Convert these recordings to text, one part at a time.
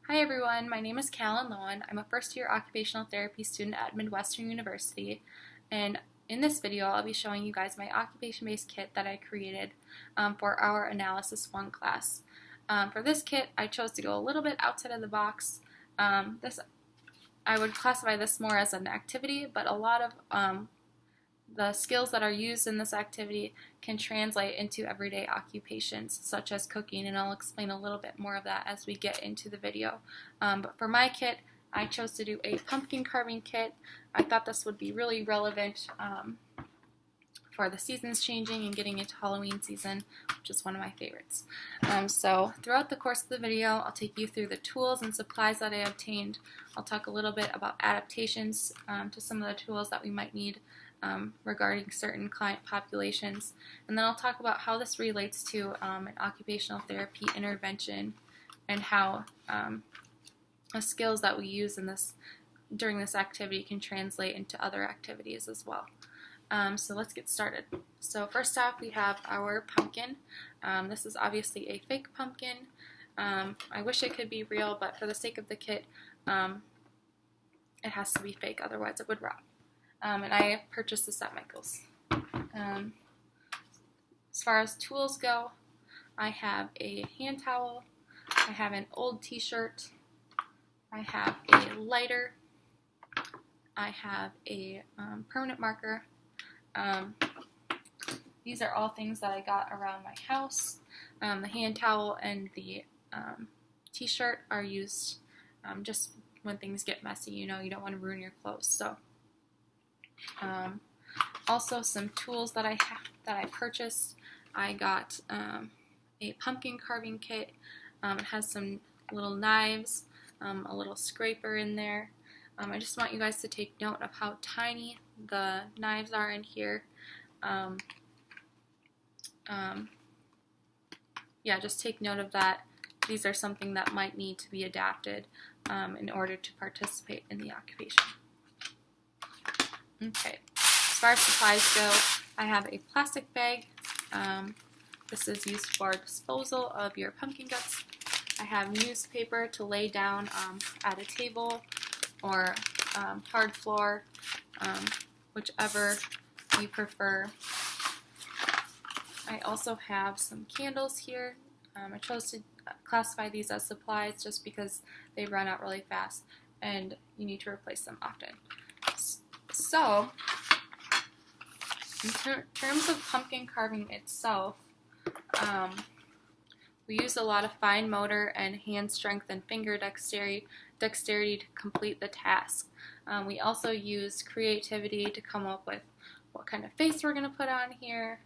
Hi everyone, my name is Callan Lowen. I'm a first-year occupational therapy student at Midwestern University, and in this video I'll be showing you guys my occupation-based kit that I created for our Analysis 1 class. For this kit, I chose to go a little bit outside of the box. I would classify this more as an activity, but a lot of the skills that are used in this activity can translate into everyday occupations, such as cooking, and I'll explain a little bit more of that as we get into the video. But for my kit, I chose to do a pumpkin carving kit. I thought this would be really relevant for the seasons changing and getting into Halloween season, which is one of my favorites. So throughout the course of the video, I'll take you through the tools and supplies that I obtained. I'll talk a little bit about adaptations to some of the tools that we might need regarding certain client populations, and then I'll talk about how this relates to an occupational therapy intervention and how the skills that we use in this during this activity can translate into other activities as well. So let's get started. So first off, we have our pumpkin. This is obviously a fake pumpkin. I wish it could be real, but for the sake of the kit, it has to be fake, otherwise it would rot. And I purchased this at Michael's. As far as tools go, I have a hand towel, I have an old t-shirt, I have a lighter, I have a permanent marker. These are all things that I got around my house. The hand towel and the t-shirt are used just when things get messy. You know, you don't want to ruin your clothes. So. Also some tools that I purchased. I got a pumpkin carving kit. It has some little knives, a little scraper in there. I just want you guys to take note of how tiny the knives are in here. Yeah, just take note of that. These are something that might need to be adapted in order to participate in the occupation. Okay, as far as supplies go, I have a plastic bag. This is used for disposal of your pumpkin guts. I have newspaper to lay down at a table or hard floor, whichever you prefer. I also have some candles here. I chose to classify these as supplies just because they run out really fast and you need to replace them often. So, in terms of pumpkin carving itself, we use a lot of fine motor and hand strength and finger dexterity to complete the task. We also use creativity to come up with what kind of face we're going to put on here.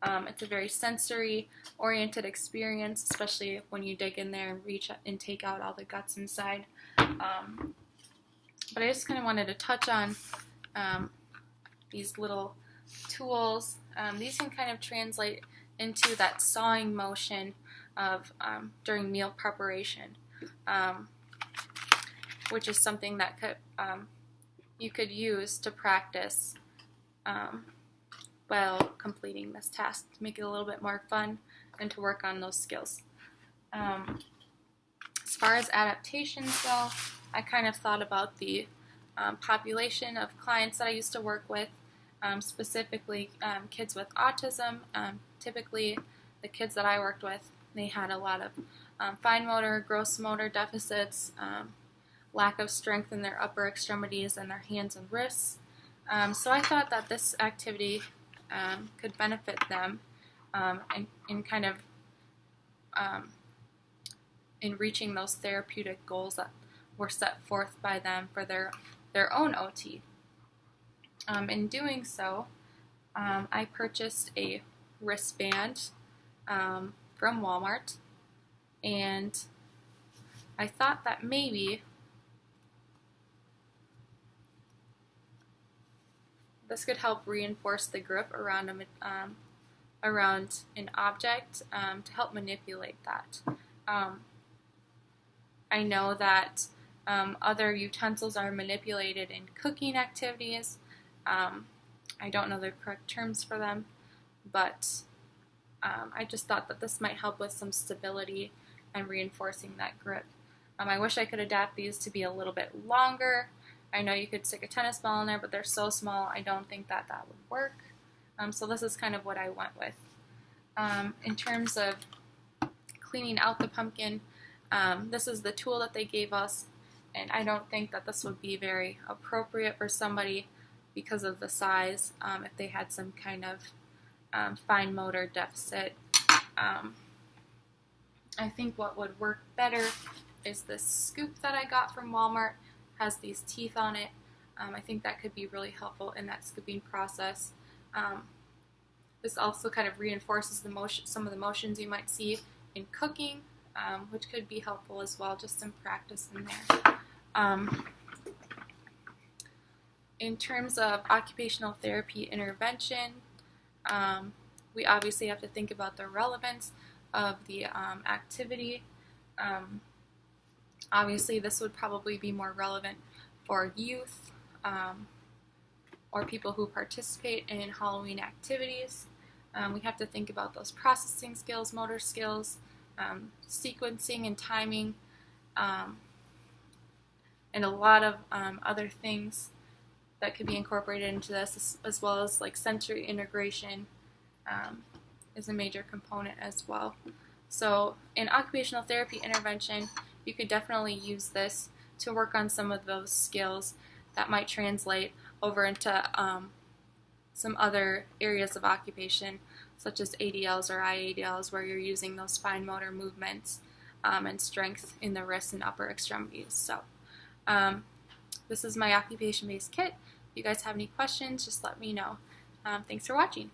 It's a very sensory-oriented experience, especially when you dig in there and reach and take out all the guts inside. But I just kind of wanted to touch on these little tools. These can kind of translate into that sawing motion of during meal preparation, which is something that you could use to practice while completing this task to make it a little bit more fun and to work on those skills. As far as adaptations go, I kind of thought about the population of clients that I used to work with, specifically kids with autism. Typically, the kids that I worked with, they had a lot of fine motor, gross motor deficits, lack of strength in their upper extremities and their hands and wrists. So I thought that this activity could benefit them in kind of in reaching those therapeutic goals that were set forth by them for their own OT. In doing so, I purchased a wristband from Walmart, and I thought that maybe this could help reinforce the grip around an object to help manipulate that. I know that other utensils are manipulated in cooking activities. I don't know the correct terms for them, but I just thought that this might help with some stability and reinforcing that grip. I wish I could adapt these to be a little bit longer. I know you could stick a tennis ball in there, but they're so small, I don't think that would work. So this is kind of what I went with. In terms of cleaning out the pumpkin, this is the tool that they gave us, and I don't think that this would be very appropriate for somebody because of the size, if they had some kind of fine motor deficit. I think what would work better is this scoop that I got from Walmart. Has these teeth on it. I think that could be really helpful in that scooping process. This also kind of reinforces some of the motions you might see in cooking, which could be helpful as well, just some practice in there. In terms of occupational therapy intervention, we obviously have to think about the relevance of the activity. Obviously, this would probably be more relevant for youth or people who participate in Halloween activities. We have to think about those processing skills, motor skills, sequencing and timing, and a lot of other things that could be incorporated into this, as well as like sensory integration is a major component as well. So in occupational therapy intervention, you could definitely use this to work on some of those skills that might translate over into some other areas of occupation, such as ADLs or IADLs, where you're using those fine motor movements and strength in the wrists and upper extremities. So this is my occupation-based kit. If you guys have any questions, just let me know. Thanks for watching.